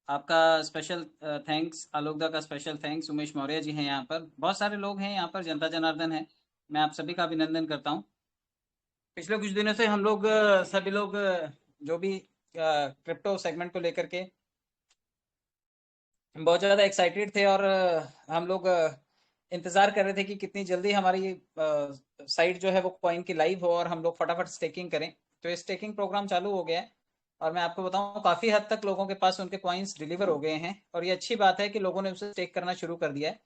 आपका special thanks, आलोकदा का special thanks. Umesh Maurya ji हैं यहाँ पर, बहुत सारे लोग हैं यहाँ पर, जनता जनार्दन है। मैं आप सभी का अभिनंदन करता हूँ। पिछले कुछ दिनों से हम लोग सभी लोग जो भी क्रिप्टो सेगमेंट को लेकर के बहुत ज़्यादा एक्साइटेड थे और हम लोग इंतज़ार कर रहे थे कि कितनी जल्दी हमारी साइट जो है वो कॉइन की लाइव हो और हम लोग फटाफट स्टेकिंग करें। तो ये स्टेकिंग प्रोग्राम चालू हो गया है और मैं आपको बताऊं काफ़ी हद तक लोगों के पास उनके कॉइन्स डिलीवर हो गए हैं और ये अच्छी बात है कि लोगों ने उसे स्टेक करना शुरू कर दिया है।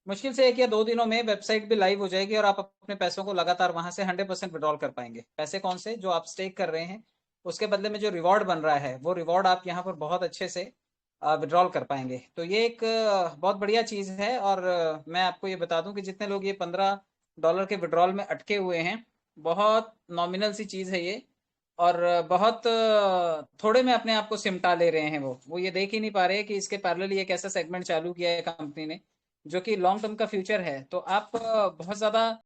मुश्किल से 1 या 2 दिनों में वेबसाइट भी लाइव हो जाएगी और आप अपने पैसों को लगातार वहां से 100% विड्रॉल कर पाएंगे। पैसे कौन से? जो आप स्टेक कर रहे हैं उसके बदले में जो रिवॉर्ड बन रहा है वो रिवॉर्ड आप यहाँ पर बहुत अच्छे से विड्रॉल कर पाएंगे। तो ये एक बहुत बढ़िया चीज़ है और मैं आपको ये बता दूं कि जितने लोग ये $15 के विड्रॉल में अटके हुए हैं, बहुत नॉमिनल सी चीज़ है ये और बहुत थोड़े में अपने आप को सिमटा ले रहे हैं। वो ये देख ही नहीं पा रहे कि इसके पैरेलली एक ऐसा सेगमेंट चालू किया है कंपनी ने जो कि लॉन्ग टर्म का फ्यूचर है। तो आप बहुत ज़्यादा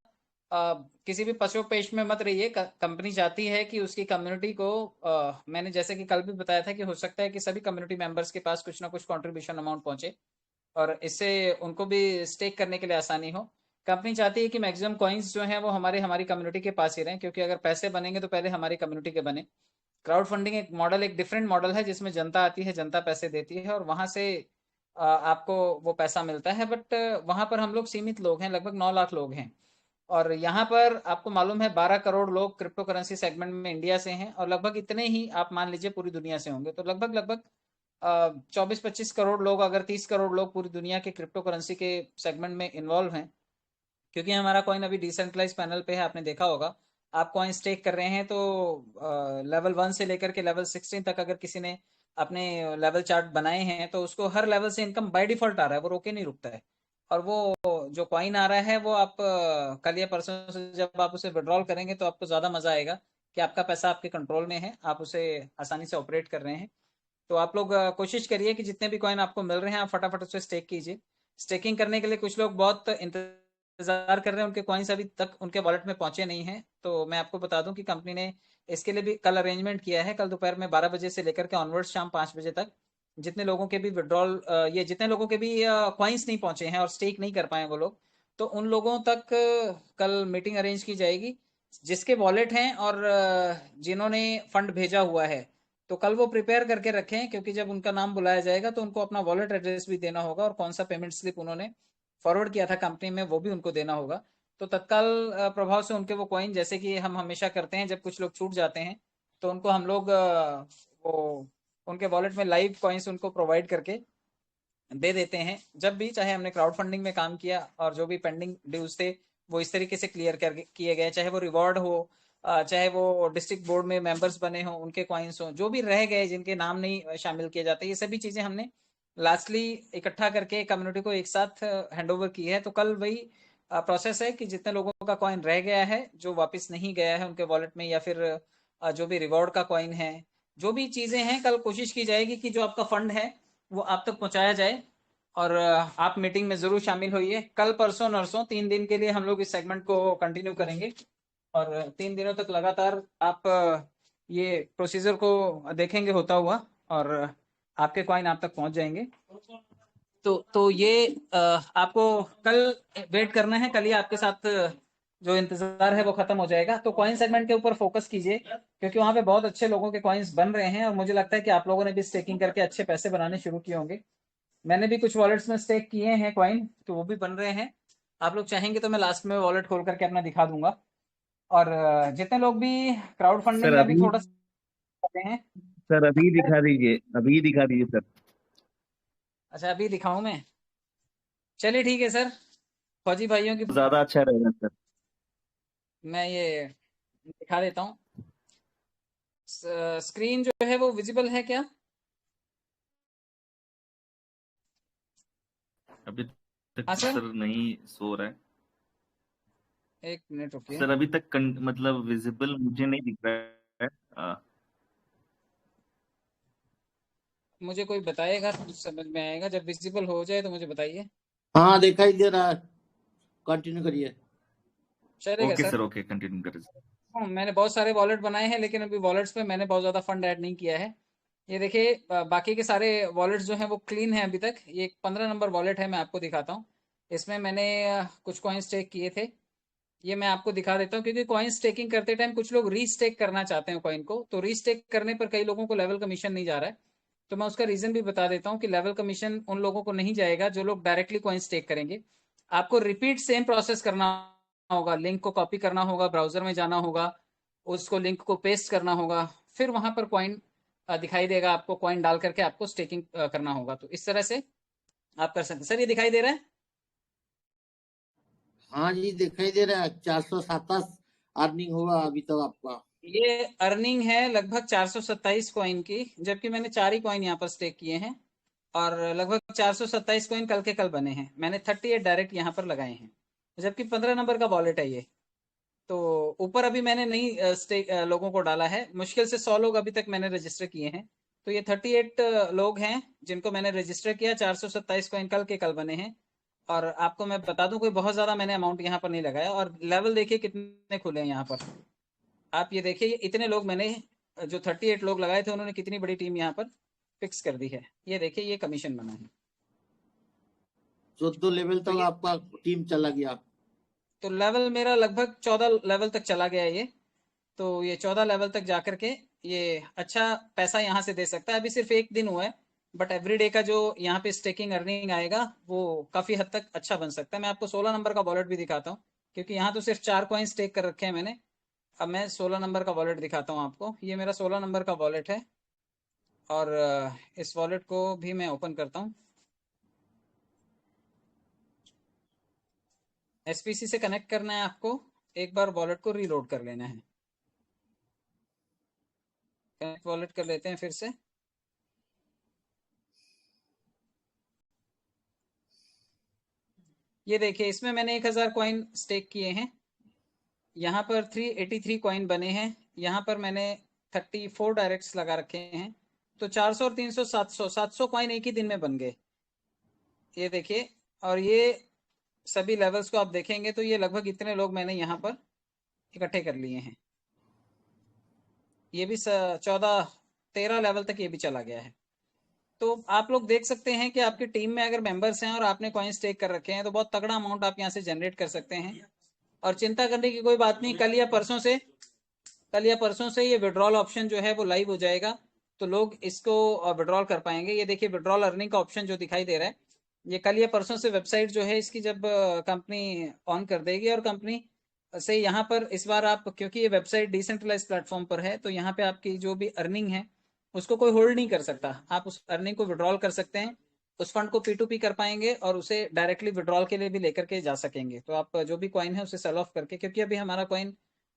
किसी भी पशु-पेश में मत रहिए। कंपनी चाहती है कि उसकी कम्युनिटी को मैंने जैसे कि कल भी बताया था कि हो सकता है कि सभी कम्युनिटी मेंबर्स के पास कुछ ना कुछ कंट्रीब्यूशन अमाउंट पहुंचे और इससे उनको भी स्टेक करने के लिए आसानी हो। कंपनी चाहती है कि मैक्सिमम कॉइन्स जो हैं वो हमारी कम्युनिटी के पास ही रहें, क्योंकि अगर पैसे बनेंगे तो पहले हमारी कम्युनिटी के बने। क्राउड फंडिंग एक मॉडल, एक डिफरेंट मॉडल है जिसमें जनता आती है, जनता पैसे देती है और वहां से आपको वो पैसा मिलता है। बट वहां पर हम लोग सीमित लोग हैं, लगभग 9 लाख लोग हैं और यहाँ पर आपको मालूम है 12 करोड़ लोग क्रिप्टो करेंसी सेगमेंट में इंडिया से हैं और लगभग इतने ही आप मान लीजिए पूरी दुनिया से होंगे। तो लगभग लगभग 24-25 करोड़ लोग, अगर 30 करोड़ लोग पूरी दुनिया के क्रिप्टो करेंसी के सेगमेंट में इन्वॉल्व हैं। क्योंकि हमारा कॉइन अभी डिसेंट्रलाइज पैनल पे है, आपने देखा होगा। आप कॉइन स्टेक कर रहे हैं तो लेवल 1 से लेकर के लेवल 16 तक अगर किसी ने अपने लेवल चार्ट बनाए हैं तो उसको हर लेवल से इनकम बाय डिफॉल्ट आ रहा है, वो रोके नहीं रुकता है। और वो जो कॉइन आ रहा है वो आप कल या परसों से जब आप उसे विड्रॉल करेंगे तो आपको ज़्यादा मज़ा आएगा कि आपका पैसा आपके कंट्रोल में है, आप उसे आसानी से ऑपरेट कर रहे हैं। तो आप लोग कोशिश करिए कि जितने भी कॉइन आपको मिल रहे हैं आप फटाफट उसे स्टेक कीजिए। स्टेकिंग करने के लिए कुछ लोग बहुत इंतजार कर रहे हैं, उनके कॉइन्स अभी तक उनके वॉलेट में पहुंचे नहीं हैं। तो मैं आपको बता दूं कि कंपनी ने इसके लिए भी कल अरेंजमेंट किया है। कल दोपहर में 12 बजे से लेकर के ऑनवर्ड शाम 5 बजे तक जितने लोगों के भी विड्रॉल, ये जितने लोगों के भी कॉइन्स नहीं पहुंचे हैं और स्टेक नहीं कर पाए वो लोग, तो उन लोगों तक कल मीटिंग अरेंज की जाएगी। जिसके वॉलेट हैं और जिन्होंने फंड भेजा हुआ है तो कल वो प्रिपेयर करके रखें, क्योंकि जब उनका नाम बुलाया जाएगा तो उनको अपना वॉलेट एड्रेस भी देना होगा और कौन सा पेमेंट स्लिप उन्होंने फॉरवर्ड किया था कंपनी में वो भी उनको देना होगा। तो तत्काल प्रभाव से उनके वो कॉइन, जैसे कि हम हमेशा करते हैं जब कुछ लोग छूट जाते हैं तो उनको हम लोग वो उनके वॉलेट में लाइव कॉइन्स उनको प्रोवाइड करके दे देते हैं। जब भी चाहे हमने क्राउड फंडिंग में काम किया और जो भी पेंडिंग ड्यूज थे वो इस तरीके से क्लियर कर किए गए, चाहे वो रिवॉर्ड हो, चाहे वो डिस्ट्रिक्ट बोर्ड में मेंबर्स बने हों उनके कॉइन्स हो, जो भी रह गए जिनके नाम नहीं शामिल किए जाते, ये सभी चीजें हमने लास्टली इकट्ठा करके कम्युनिटी को एक साथ हैंड ओवर की है। तो कल वही प्रोसेस है कि जितने लोगों का कॉइन रह गया है जो वापस नहीं गया है उनके वॉलेट में, या फिर जो भी रिवॉर्ड का कॉइन है, जो भी चीजें हैं, कल कोशिश की जाएगी कि जो आपका फंड है वो आप तक पहुंचाया जाए। और आप मीटिंग में जरूर शामिल होइए। कल परसों नरसों 3 दिन के लिए हम लोग इस सेगमेंट को कंटिन्यू करेंगे और 3 दिनों तक लगातार आप ये प्रोसीजर को देखेंगे होता हुआ और आपके कॉइन आप तक पहुंच जाएंगे। तो ये आपको कल वेट करना है, कल ही आपके साथ जो इंतजार है वो खत्म हो जाएगा। तो कॉइन सेगमेंट के ऊपर फोकस कीजिए, क्योंकि वहां पे बहुत अच्छे लोगों के कॉइन्स बन रहे हैं और मुझे लगता है कि आप लोगों ने भी स्टेकिंग करके अच्छे पैसे बनाने शुरू किए होंगे। मैंने भी कुछ वॉलेट्स में स्टेक किए हैं कॉइन, तो वो भी बन रहे हैं। आप लोग चाहेंगे तो मैं लास्ट में वॉलेट खोल करके अपना दिखा दूंगा। और जितने लोग भी क्राउड सर फंडिंग में भी अभी थोड़ा सा कर रहे हैं। सर अभी दिखा दीजिए, अभी दिखा दीजिए सर। अच्छा, अभी दिखाऊं मैं? चलिए ठीक है सर। फौजी भाइयों की ज्यादा अच्छा रहेगा सर। मैं ये दिखा देता हूँ। स्क्रीन जो है वो विजिबल है क्या? अभी तक हाँ तो सर, सर नहीं सो रहा है। 1 मिनट रुकिए। सर अभी तक मतलब विजिबल मुझे नहीं दिख रहा है। मुझे कोई बताएगा तो समझ में आएगा, जब विजिबल हो जाए तो मुझे बताइए। हाँ दिखाई दे रहा है, कंटिन्यू करिए। चलेगा okay sir. Sir, okay continue करें। मैंने बहुत सारे वॉलेट बनाए हैं लेकिन अभी वॉलेट्स पे मैंने बहुत ज़्यादा फंड ऐड नहीं किया है। ये देखिए बाकी के सारे वॉलेट्स जो हैं वो क्लीन है अभी तक। ये एक 15 नंबर वॉलेट है, मैं आपको दिखाता हूँ। इसमें मैंने कुछ कॉइन स्टेक किए थे, ये मैं आपको दिखा देता हूँ। क्योंकि कॉइन स्टेकिंग करते टाइम कुछ लोग रीस्टेक करना चाहते हैं कॉइन को, तो रीस्टेक करने पर कई लोगों को लेवल कमीशन नहीं जा रहा है। तो मैं उसका रीजन भी बता देता हूँ कि लेवल कमीशन उन लोगों को नहीं जाएगा जो लोग डायरेक्टली कॉइन स्टेक करेंगे। आपको रिपीट सेम प्रोसेस करना होगा, लिंक को कॉपी करना होगा, ब्राउजर में जाना होगा, उसको लिंक को पेस्ट करना होगा, फिर वहां पर कॉइन दिखाई देगा आपको, कॉइन डाल करके आपको स्टेकिंग करना होगा। तो इस तरह से आप कर सकते हैं। सर ये दिखाई दे रहा है? हाँ जी, दिखाई दे रहा है। 427 अर्निंग हुआ अभी तक आपका। ये अर्निंग है लगभग 427 कॉइन की, जबकि मैंने 4 ही कॉइन यहाँ पर स्टेक किए हैं और लगभग 427 कॉइन कल के कल बने हैं। मैंने 38 डायरेक्ट यहाँ पर लगाए हैं, जबकि 15 नंबर का वॉलेट है ये। तो ऊपर अभी मैंने नहीं स्टेक लोगों को डाला है, मुश्किल से 100 लोग अभी तक मैंने रजिस्टर किए हैं। तो ये 38 लोग हैं जिनको मैंने रजिस्टर किया। 427 कॉइन कल के कल बने हैं। और आपको मैं बता दूं, कोई बहुत ज्यादा मैंने अमाउंट यहाँ पर नहीं लगाया। और लेवल देखिए कितने खुले हैं यहाँ पर। आप ये देखिए, ये इतने लोग मैंने, जो 38 लोग लगाए थे, उन्होंने कितनी बड़ी टीम यहाँ पर फिक्स कर दी है। ये देखिए, ये कमीशन बना है। 14 लेवल तो तक ये आपका टीम चला गया। तो लेवल मेरा लगभग 14 लेवल तक चला गया है ये। तो ये 14 लेवल तक जाकर के ये अच्छा पैसा यहाँ से दे सकता है। अभी सिर्फ एक दिन हुआ है, बट एवरीडे का जो यहाँ पे स्टेकिंग अर्निंग आएगा वो काफी हद तक अच्छा बन सकता है। मैं आपको 16 नंबर का वॉलेट भी दिखाता हूँ, क्योंकि यहाँ तो सिर्फ 4 कॉइन स्टेक कर रखे हैं मैंने। अब मैं 16 नंबर का वॉलेट दिखाता हूँ आपको। ये मेरा 16 नंबर का वॉलेट है और इस वॉलेट को भी मैं ओपन करता हूँ। एसपीसी से कनेक्ट करना है आपको, एक बार वॉलेट को रीलोड कर लेना है। कनेक्ट वॉलेट कर लेते हैं फिर से। ये देखिए, इसमें मैंने 1000 कॉइन स्टेक किए हैं। यहाँ पर 383 कॉइन बने हैं। यहाँ पर मैंने 34 डायरेक्ट्स लगा रखे हैं। तो 400 और 300 700 कॉइन एक ही दिन में बन गए। ये देखिए, और ये सभी लेवल्स को आप देखेंगे तो ये लगभग इतने लोग मैंने यहाँ पर इकट्ठे कर लिए हैं। ये भी 14-13 लेवल तक ये भी चला गया है। तो आप लोग देख सकते हैं कि आपकी टीम में अगर मेंबर्स हैं और आपने कॉइन स्टेक कर रखे हैं तो बहुत तगड़ा अमाउंट आप यहाँ से जनरेट कर सकते हैं। और चिंता करने की कोई बात नहीं, कल या परसों से ये विड्रॉल ऑप्शन जो है वो लाइव हो जाएगा, तो लोग इसको विड्रॉल कर पाएंगे। ये देखिए, विड्रॉल अर्निंग का ऑप्शन जो दिखाई दे रहा है, ये कल या परसों से वेबसाइट जो है इसकी जब कंपनी ऑन कर देगी, और कंपनी से यहाँ पर इस बार आप, क्योंकि ये वेबसाइट डिसेंट्रलाइज प्लेटफॉर्म पर है, तो यहाँ पे आपकी जो भी अर्निंग है उसको कोई होल्ड नहीं कर सकता। आप उस अर्निंग को विड्रॉल कर सकते हैं, उस फंड को P2P कर पाएंगे और उसे डायरेक्टली विड्रॉल के लिए भी लेकर के जा सकेंगे। तो आप जो भी कॉइन है उसे सेल ऑफ करके, क्योंकि अभी हमारा कॉइन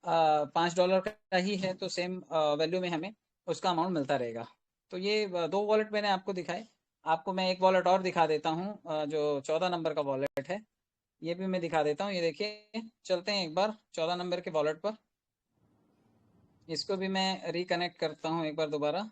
$5 का ही है, तो सेम वैल्यू में हमें उसका अमाउंट मिलता रहेगा। तो ये 2 वॉलेट मैंने आपको दिखाए। आपको मैं एक वॉलेट और दिखा देता हूँ, जो 14 नंबर का वॉलेट है, ये भी मैं दिखा देता हूँ। ये देखिए, चलते हैं एक बार 14 नंबर के वॉलेट पर। इसको भी मैं रिकनेक्ट करता हूँ एक बार दोबारा।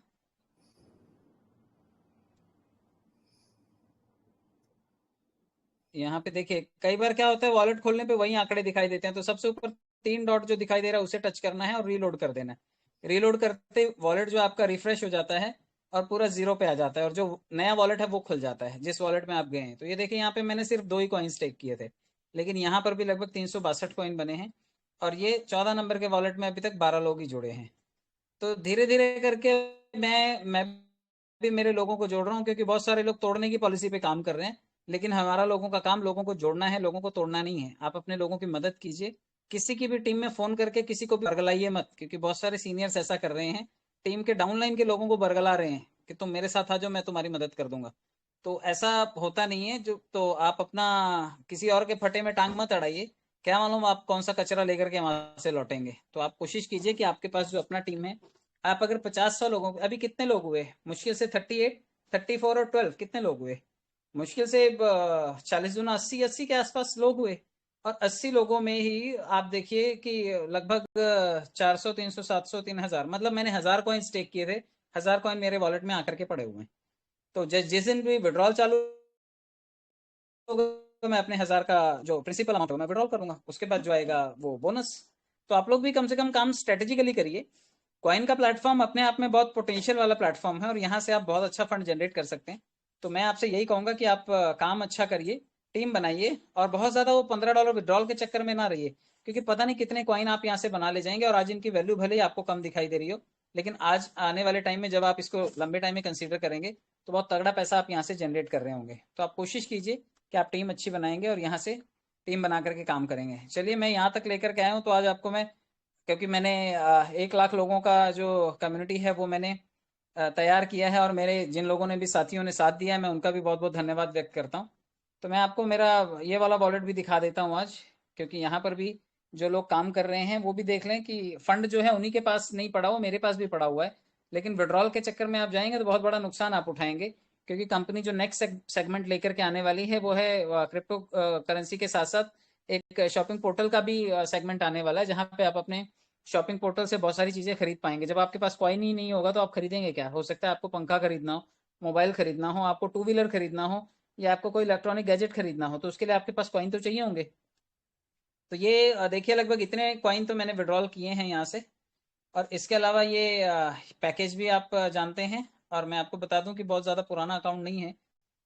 यहाँ पे देखिए, कई बार क्या होता है, वॉलेट खोलने पे वही आंकड़े दिखाई देते हैं। तो सबसे ऊपर 3 डॉट जो दिखाई दे रहा है उसे टच करना है और रीलोड कर देना है। रीलोड करते वॉलेट जो आपका रिफ्रेश हो जाता है और पूरा 0 पे आ जाता है, और जो नया वॉलेट है वो खुल जाता है जिस वॉलेट में आप गए हैं। तो ये देखिए, यहाँ पे मैंने सिर्फ 2 ही कॉइन स्टेक किए थे, लेकिन यहाँ पर भी लगभग 362 कॉइन बने हैं। और ये 14 नंबर के वॉलेट में अभी तक 12 लोग ही जुड़े हैं। तो धीरे धीरे करके मैं भी मेरे लोगों को जोड़ रहा हूँ, क्योंकि बहुत सारे लोग तोड़ने की पॉलिसी पे काम कर रहे हैं। लेकिन हमारा लोगों का काम लोगों को जोड़ना है, लोगों को तोड़ना नहीं है। आप अपने लोगों की मदद कीजिए, किसी की भी टीम में फोन करके किसी को भी बरगलाइए मत, क्योंकि बहुत सारे सीनियर्स ऐसा कर रहे हैं, टीम के डाउनलाइन के लोगों को बरगला रहे हैं कि तुम मेरे साथ आ जाओ, मैं तुम्हारी मदद कर दूंगा। तो ऐसा होता नहीं है। जो तो आप अपना किसी और के फटे में टांग मत अड़ाइए, क्या मालूम आप कौन सा कचरा लेकर के वहां से लौटेंगे। तो आप कोशिश कीजिए कि आपके पास जो अपना टीम है, आप अगर 50-100 लोगों, अभी कितने लोग हुए मुश्किल से, 38, 34 और 12, कितने लोग हुए मुश्किल से 40 दूना 80, 80 के आसपास लोग हुए। और 80 लोगों में ही आप देखिए कि लगभग 400, 300, 700, 3000, मतलब मैंने 1000 कॉइन स्टेक किए थे। 1000 कॉइन मेरे वॉलेट में आकर के पड़े हुए हैं। तो जिस दिन भी विड्रॉल चालू होगा, तो मैं अपने 1000 का जो प्रिंसिपल अमाउंट है मैं विड्रॉल करूंगा, उसके बाद जो आएगा वो बोनस। तो आप लोग भी कम से कम काम स्ट्रेटेजिकली करिए। कॉइन का प्लेटफॉर्म अपने आप में बहुत पोटेंशियल वाला प्लेटफॉर्म है और यहाँ से आप बहुत अच्छा फंड जनरेट कर सकते हैं। तो मैं आपसे यही कहूंगा कि आप काम अच्छा करिए, टीम बनाइए और बहुत ज्यादा वो $15 विड्रॉल के चक्कर में ना रहिए, क्योंकि पता नहीं कितने कॉइन आप यहाँ से बना ले जाएंगे और आज इनकी वैल्यू भले ही आपको कम दिखाई दे रही हो, लेकिन आज आने वाले टाइम में जब आप इसको लंबे टाइम में कंसीडर करेंगे तो बहुत तगड़ा पैसा आप यहाँ से जनरेट कर रहे होंगे। तो आप कोशिश कीजिए कि आप टीम अच्छी बनाएंगे और यहाँ से टीम बना करके काम करेंगे। चलिए, मैं यहाँ तक लेकर के आया हूँ, तो आज आपको मैं, क्योंकि मैंने 1 लाख लोगों का जो कम्युनिटी है वो मैंने तैयार किया है और मेरे जिन लोगों ने भी, साथियों ने साथ दिया है, मैं उनका भी बहुत बहुत धन्यवाद व्यक्त करता हूँ। तो मैं आपको मेरा ये वाला वॉलेट भी दिखा देता हूँ आज, क्योंकि यहाँ पर भी जो लोग काम कर रहे हैं वो भी देख लें कि फंड जो है उन्हीं के पास नहीं पड़ा हुआ, मेरे पास भी पड़ा हुआ है, लेकिन विड्रॉल के चक्कर में आप जाएंगे तो बहुत बड़ा नुकसान आप उठाएंगे, क्योंकि कंपनी जो नेक्स्ट सेगमेंट लेकर के आने वाली है वो है क्रिप्टो करेंसी के साथ साथ एक शॉपिंग पोर्टल का भी सेगमेंट आने वाला है, जहाँ पे आप अपने शॉपिंग पोर्टल से बहुत सारी चीजें खरीद पाएंगे। जब आपके पास कॉइन ही नहीं होगा तो आप खरीदेंगे क्या? हो सकता है आपको पंखा खरीदना हो, मोबाइल खरीदना हो, आपको टू व्हीलर खरीदना हो, या आपको कोई इलेक्ट्रॉनिक गैजेट खरीदना हो, तो उसके लिए आपके पास कॉइन तो चाहिए होंगे। तो ये देखिए, लगभग इतने कॉइन तो मैंने विड्रॉल किए हैं यहाँ से। और इसके अलावा ये पैकेज भी आप जानते हैं, और मैं आपको बता दूं कि बहुत ज़्यादा पुराना अकाउंट नहीं है,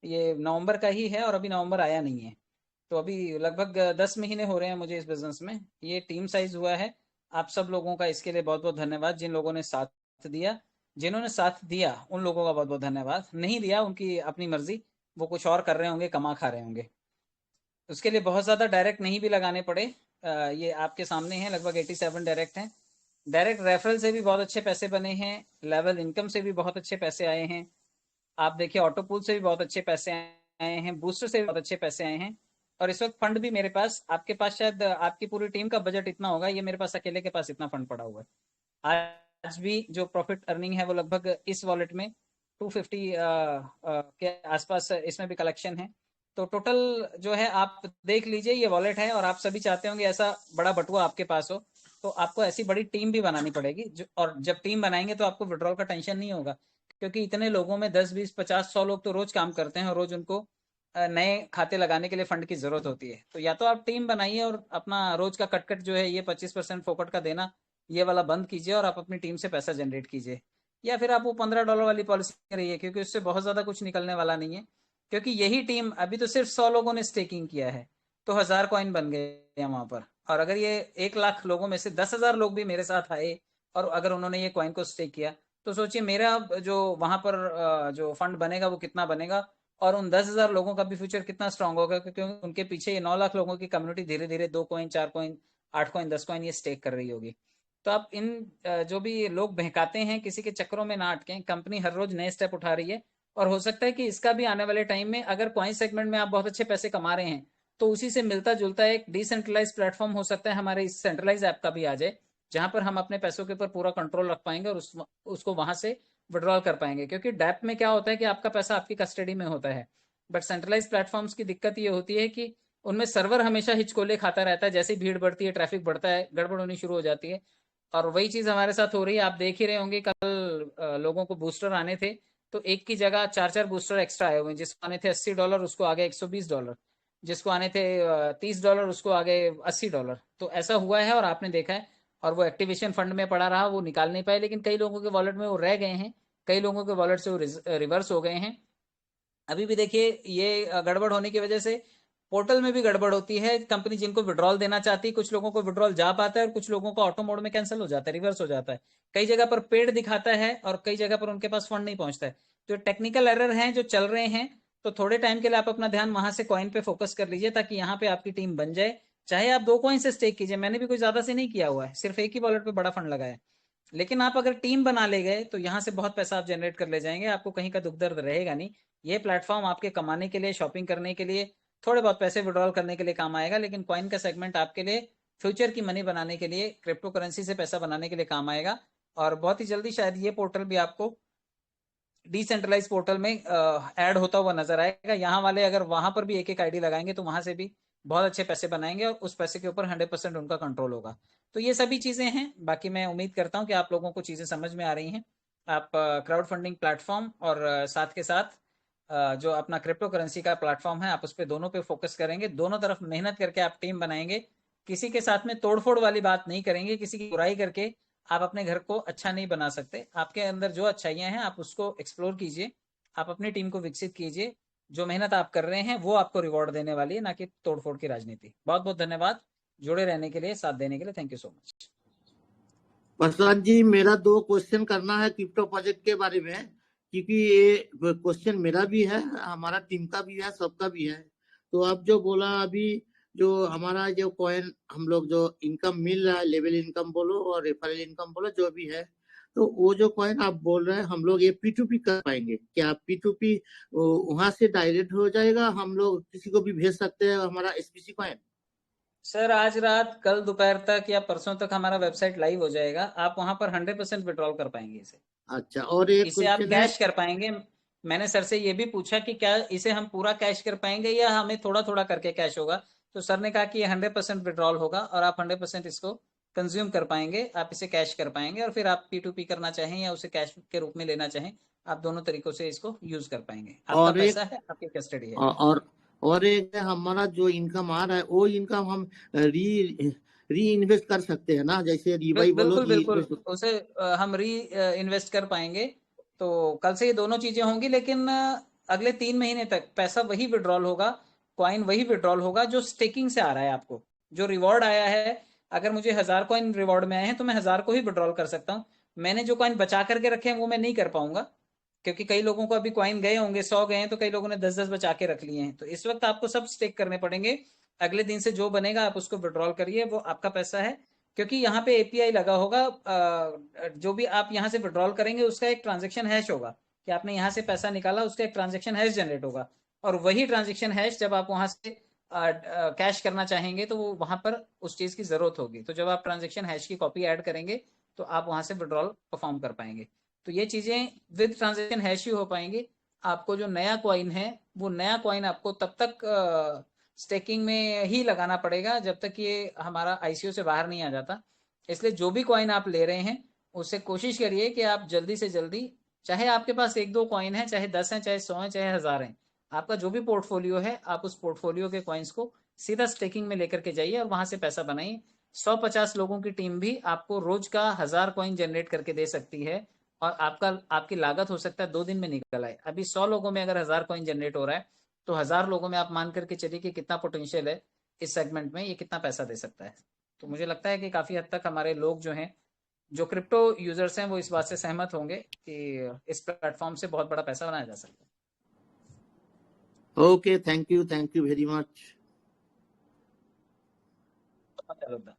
ये नवंबर का ही है और अभी नवंबर आया नहीं है। तो अभी लगभग 10 महीने हो रहे हैं मुझे इस बिजनेस में। ये टीम साइज हुआ है। आप सब लोगों का इसके लिए बहुत बहुत धन्यवाद, जिन लोगों ने साथ दिया। जिन्होंने साथ दिया उन लोगों का बहुत बहुत धन्यवाद, नहीं दिया उनकी अपनी मर्जी, वो कुछ और कर रहे होंगे, कमा खा रहे होंगे। उसके लिए बहुत ज़्यादा डायरेक्ट नहीं भी लगाने पड़े। ये आपके सामने है, लगभग 87 डायरेक्ट हैं। डायरेक्ट रेफरल से भी बहुत अच्छे पैसे बने हैं, लेवल इनकम से भी बहुत अच्छे पैसे आए हैं। आप देखिए, ऑटो पूल से भी बहुत अच्छे पैसे आए हैं, बूस्टर से भी बहुत अच्छे पैसे आए हैं। और इस वक्त फंड भी मेरे पास, आपके पास शायद आपकी पूरी टीम का बजट इतना होगा, ये मेरे पास अकेले के पास इतना फंड पड़ा हुआ है। आज भी जो प्रॉफिट अर्निंग है वो लगभग इस वॉलेट में 250 के आसपास इसमें भी कलेक्शन है। तो टोटल जो है आप देख लीजिए, ये वॉलेट है और आप सभी चाहते होंगे ऐसा बड़ा बटुआ आपके पास हो, तो आपको ऐसी बड़ी टीम भी बनानी पड़ेगी और जब टीम बनाएंगे तो आपको विड्रॉल का टेंशन नहीं होगा, क्योंकि इतने लोगों में 10 20 50 100 लोग तो रोज काम करते हैं और रोज उनको नए खाते लगाने के लिए फंड की जरूरत होती है। तो या तो आप टीम बनाइए और अपना रोज का कटकट जो है ये 25% फोकट का देना, ये वाला बंद कीजिए और आप अपनी टीम से पैसा जनरेट कीजिए। या फिर आप वो $15 वाली पॉलिसी रहिए, क्योंकि उससे बहुत ज्यादा कुछ निकलने वाला नहीं है, क्योंकि यही टीम अभी तो सिर्फ 100 लोगों ने स्टेकिंग किया है, तो 1000 कॉइन बन गए वहां पर। और अगर ये 1 लाख लोगों में से 10,000 लोग भी मेरे साथ आए और अगर उन्होंने ये कॉइन को स्टेक किया, तो सोचिए मेरा जो वहां पर जो फंड बनेगा वो कितना बनेगा, और उन 10,000 लोगों का भी फ्यूचर कितना स्ट्रांग होगा, क्योंकि उनके पीछे ये 9 लाख लोगों की कम्युनिटी धीरे धीरे 2 कॉइन 4 कॉइन 8 कॉइन 10 कॉइन ये स्टेक कर रही होगी। तो आप इन जो भी लोग बहकाते हैं किसी के चक्करों में ना अटकें, कंपनी हर रोज नए स्टेप उठा रही है और हो सकता है कि इसका भी आने वाले टाइम में, अगर कॉइन सेगमेंट में आप बहुत अच्छे पैसे कमा रहे हैं, तो उसी से मिलता जुलता एक डिसेंट्रलाइज प्लेटफॉर्म हो सकता है हमारे इस सेंट्रलाइज ऐप का भी आ जाए, जहां पर हम अपने पैसों के ऊपर पूरा कंट्रोल रख पाएंगे और उसको वहां से विड्रॉल कर पाएंगे। क्योंकि डैप में क्या होता है कि आपका पैसा आपकी कस्टडी में होता है, बट सेंट्रलाइज प्लेटफॉर्म्स की दिक्कत ये होती है कि उनमें सर्वर हमेशा हिचकोले खाता रहता है, जैसे ही भीड़ बढ़ती है, ट्रैफिक बढ़ता है, गड़बड़ होनी शुरू हो जाती है। और वही चीज हमारे साथ हो रही है। आप देख ही रहे होंगे, कल लोगों को बूस्टर आने थे, तो एक की जगह 4 4 बूस्टर एक्स्ट्रा आए हुए हैं। जिसको आने थे $80 उसको आ गए $120, जिसको आने थे $30 उसको आ गए $80। तो ऐसा हुआ है और आपने देखा है। और वो एक्टिवेशन फंड में पड़ा रहा, वो निकाल नहीं पाए, लेकिन कई लोगों के वॉलेट में वो रह गए हैं, कई लोगों के वॉलेट से वो रिवर्स हो गए हैं। अभी भी देखिए, ये गड़बड़ होने की वजह से पोर्टल में भी गड़बड़ होती है। कंपनी जिनको विड्रॉल देना चाहती है, कुछ लोगों को विड्रॉल जा पाता है और कुछ लोगों को ऑटो मोड में कैंसिल हो जाता है, रिवर्स हो जाता है। कई जगह पर पेड दिखाता है और कई जगह पर उनके पास फंड नहीं पहुंचता है। तो टेक्निकल एरर हैं जो चल रहे हैं, तो थोड़े टाइम के लिए आप अपना ध्यान वहां से कॉइन पे फोकस कर लीजिए, ताकि यहाँ पे आपकी टीम बन जाए। चाहे आप 2 कॉइन से स्टेक कीजिए, मैंने भी कोई ज्यादा से नहीं किया हुआ है, सिर्फ एक ही वॉलेट पे बड़ा फंड लगाया है। लेकिन आप अगर टीम बना ले गए तो यहाँ से बहुत पैसा आप जनरेट कर ले जाएंगे, आपको कहीं का दुख दर्द रहेगा नहीं। ये प्लेटफॉर्म आपके कमाने के लिए, शॉपिंग करने के लिए, थोड़े बहुत पैसे विड्रॉल करने के लिए काम आएगा, लेकिन कॉइन का सेगमेंट आपके लिए फ्यूचर की मनी बनाने के लिए, क्रिप्टो करेंसी से पैसा बनाने के लिए काम आएगा। और बहुत ही जल्दी शायद ये पोर्टल भी आपको डिसेंट्रलाइज पोर्टल में ऐड होता हुआ नजर आएगा। यहाँ वाले अगर वहां पर भी एक एक आईडी लगाएंगे तो वहां से भी बहुत अच्छे पैसे बनाएंगे और उस पैसे के ऊपर 100% उनका कंट्रोल होगा। तो ये सभी चीजें हैं। बाकी मैं उम्मीद करता हूँ कि आप लोगों को चीजें समझ में आ रही हैं। आप क्राउड फंडिंग प्लेटफॉर्म और साथ के साथ जो अपना क्रिप्टो करेंसी का प्लेटफॉर्म है, आप उस पर दोनों पे फोकस करेंगे, दोनों तरफ मेहनत करके आप टीम बनाएंगे, किसी के साथ में तोड़फोड़ वाली बात नहीं करेंगे, किसी की बुराई करके आप अपने घर को अच्छा नहीं बना सकते। आपके अंदर जो अच्छाइयां हैं आप उसको एक्सप्लोर कीजिए, आप अपनी टीम को विकसित कीजिए। जो मेहनत आप कर रहे हैं वो आपको रिवॉर्ड देने वाली है, ना कि तोड़फोड़ की राजनीति। बहुत बहुत धन्यवाद जुड़े रहने के लिए, साथ देने के लिए। Thank you so much. Prashant ji, मेरा 2 क्वेश्चन करना है क्रिप्टो प्रोजेक्ट के बारे में, क्योंकि ये क्वेश्चन मेरा भी है, हमारा टीम का भी है, सबका भी है। तो आप जो बोला अभी, जो हमारा जो कॉइन हम लोग जो इनकम मिल रहा है, लेवल इनकम बोलो और रेफरल इनकम बोलो, जो भी है, तो वो जो कॉइन आप बोल रहे हैं हम लोग ये P2P कर पाएंगे क्या? P2P वहां से डायरेक्ट हो जाएगा, हम लोग किसी को भी भेज सकते हैं हमारा SPC कॉइन? सर आज रात, कल दोपहर तक या परसों तक हमारा वेबसाइट लाइव हो जाएगा, आप वहां पर 100% विड्रॉल कर पाएंगे इसे। अच्छा, और एक इसे आप क्वेश्चन है। कैश कर पाएंगे। मैंने सर से ये भी पूछा कि क्या इसे हम पूरा कैश कर पाएंगे या हमें थोड़ा थोड़ा करके कैश होगा, तो सर ने कहा कि ये 100% विड्रॉल होगा और आप 100% इसको कंज्यूम कर पाएंगे, आप इसे कैश कर पाएंगे, और फिर आप P2P करना चाहें या उसे कैश के रूप में लेना चाहें, आप दोनों तरीकों से इसको यूज कर पाएंगे। आपका और पैसा एक है, आपकी कस्टडी है। और एक है, हमारा जो इनकम आ रहा है वो इनकम हम री इन्वेस्ट कर सकते हैं ना? जैसे रीबाई बोलो, बिल्कुल री बिल्कुल, इन्वेस्ट। उसे हम री इन्वेस्ट कर पाएंगे। तो कल से ये दोनों चीजें होंगी, लेकिन अगले 3 महीने तक पैसा वही विड्रॉल होगा, कॉइन वही विड्रॉल होगा जो स्टेकिंग से आ रहा है। आपको जो रिवॉर्ड आया है, अगर मुझे 1000 कॉइन रिवॉर्ड में आए हैं तो मैं 1000 को ही विड्रॉल कर सकता हूँ। मैंने जो कॉइन बचा करके रखे हैं वो मैं नहीं कर पाऊंगा, क्योंकि कई लोगों को अभी कॉइन गए होंगे, 100 गए हैं, तो कई लोगों ने 10-10 बचा के रख लिए हैं। तो इस वक्त आपको सब स्टेक करने पड़ेंगे। अगले दिन से जो बनेगा आप उसको विड्रॉल करिए, वो आपका पैसा है। क्योंकि यहाँ पे एपीआई लगा होगा, जो भी आप यहाँ से विड्रॉल करेंगे उसका एक ट्रांजेक्शन हैश होगा कि आपने यहाँ से पैसा निकाला, उसका एक ट्रांजेक्शन हैश जनरेट होगा। और वही ट्रांजेक्शन हैश जब आप वहां से कैश करना चाहेंगे तो वो वहां पर उस चीज की जरूरत होगी। तो जब आप ट्रांजेक्शन हैश की कॉपी ऐड करेंगे तो आप वहां से विड्रॉल परफॉर्म कर पाएंगे। तो ये चीजें विद ट्रांजेक्शन हैश ही हो पाएंगी। आपको जो नया कॉइन है, वो नया कॉइन आपको तब तक स्टेकिंग में ही लगाना पड़ेगा जब तक ये हमारा आईसीओ से बाहर नहीं आ जाता। इसलिए जो भी कॉइन आप ले रहे हैं उससे कोशिश करिए कि आप जल्दी से जल्दी, चाहे आपके पास 1-2 कॉइन है, चाहे 10 है, चाहे 100 है, चाहे 1000 है, आपका जो भी पोर्टफोलियो है आप उस पोर्टफोलियो के कॉइन्स को सीधा स्टेकिंग में लेकर के जाइए और वहां से पैसा बनाइए। 150 लोगों की टीम भी आपको रोज का 1000 कॉइन जनरेट करके दे सकती है, और आपकी लागत हो सकता है 2 दिन में निकल आए। अभी 100 लोगों में अगर 1000 कॉइन जनरेट हो रहा है, तो 1000 लोगों में आप मान करके चलिए कि कितना पोटेंशियल है इस सेगमेंट में, ये कितना पैसा दे सकता है। तो मुझे लगता है कि काफी हद तक हमारे लोग जो हैं, जो क्रिप्टो यूजर्स हैं, वो इस बात से सहमत होंगे कि इस प्लेटफॉर्म से बहुत बड़ा पैसा बनाया जा सकता okay, thank you very much. है।